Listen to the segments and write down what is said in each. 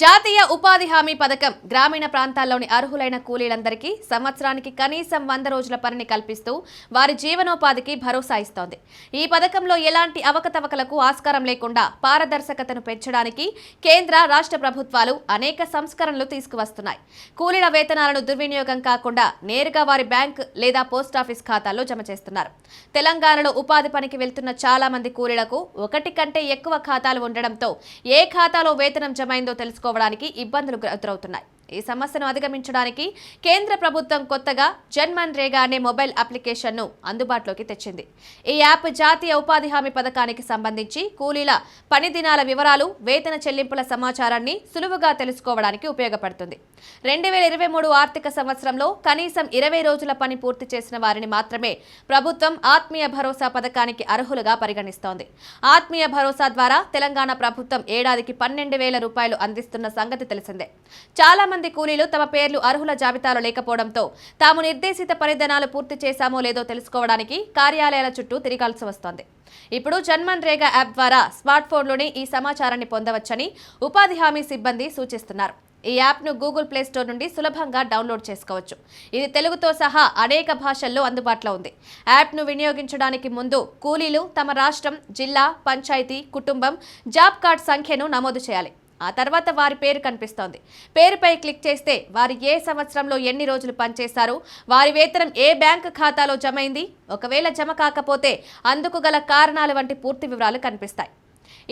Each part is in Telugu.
జాతీయ ఉపాధి హామీ పథకం గ్రామీణ ప్రాంతాల్లోని అర్హులైన కూలీలందరికీ సంవత్సరానికి కనీసం 100 రోజుల పనిని కల్పిస్తూ వారి జీవనోపాధికి భరోసా ఇస్తోంది. ఈ పథకంలో ఎలాంటి అవకతవకలకు ఆస్కారం లేకుండా పారదర్శకతను పెంచడానికి కేంద్ర, రాష్ట్ర ప్రభుత్వాలు అనేక సంస్కరణలు తీసుకువస్తున్నాయి. కూలీల వేతనాలను దుర్వినియోగం కాకుండా నేరుగా వారి బ్యాంక్ లేదా పోస్టాఫీస్ ఖాతాల్లో జమ చేస్తున్నారు. తెలంగాణలో ఉపాధి పనికి వెళ్తున్న చాలా మంది కూలీలకు ఒకటి కంటే ఎక్కువ ఖాతాలు ఉండడంతో ఏ ఖాతాలో వేతనం జమైందో తెలుసుకోవడానికి ఇబ్బందులు ఎదురవుతున్నాయి. ఈ సమస్యను అధిగమించడానికి కేంద్ర ప్రభుత్వం కొత్తగా జన్మన్రేగా అనే మొబైల్ అప్లికేషన్ను అందుబాటులోకి తెచ్చింది. ఈ యాప్ జాతీయ ఉపాధి హామీ పథకానికి సంబంధించి కూలీల పని దినాల వివరాలు, వేతన చెల్లింపుల సమాచారాన్ని సులువుగా తెలుసుకోవడానికి ఉపయోగపడుతుంది. 2023 ఆర్థిక సంవత్సరంలో కనీసం 20 రోజుల పని పూర్తి చేసిన వారిని మాత్రమే ప్రభుత్వం ఆత్మీయ భరోసా పథకానికి అర్హులుగా పరిగణిస్తోంది. ఆత్మీయ భరోసా ద్వారా తెలంగాణ ప్రభుత్వం ఏడాదికి 12,000 రూపాయలు అందిస్తున్న సంగతి తెలిసిందే. చాలా మంది కూలీలు తమ పేర్లు అర్హుల జాబితాలో లేకపోవడంతో తాము నిర్దేశిత పనిదినాలు పూర్తి చేశామో లేదో తెలుసుకోవడానికి కార్యాలయాల చుట్టూ తిరగాల్సి వస్తోంది. ఇప్పుడు జన్మన్రేగా యాప్ ద్వారా స్మార్ట్ ఫోన్లోనే ఈ సమాచారాన్ని పొందవచ్చని ఉపాధి హామీ సిబ్బంది సూచిస్తున్నారు. ఈ యాప్ను గూగుల్ ప్లే స్టోర్ నుండి సులభంగా డౌన్లోడ్ చేసుకోవచ్చు. ఇది తెలుగుతో సహా అనేక భాషల్లో అందుబాటులో ఉంది. యాప్ను వినియోగించడానికి ముందు కూలీలు తమ రాష్ట్రం, జిల్లా, పంచాయతీ, కుటుంబం, జాబ్ కార్డ్ సంఖ్యను నమోదు చేయాలి. ఆ తర్వాత వారి పేరు కనిపిస్తోంది. పేరుపై క్లిక్ చేస్తే వారు ఏ సంవత్సరంలో ఎన్ని రోజులు పనిచేశారు, వారి వేతనం ఏ బ్యాంకు ఖాతాలో జమైంది, ఒకవేళ జమ కాకపోతే అందుకు గల కారణాలు వంటి పూర్తి వివరాలు కనిపిస్తాయి.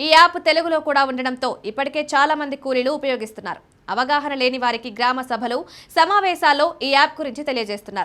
ఈ యాప్ తెలుగులో కూడా ఉండడంతో ఇప్పటికే చాలా మంది కూలీలు ఉపయోగిస్తున్నారు. అవగాహన లేని వారికి గ్రామ సభలు, సమావేశాల్లో ఈ యాప్ గురించి తెలియజేస్తున్నారు.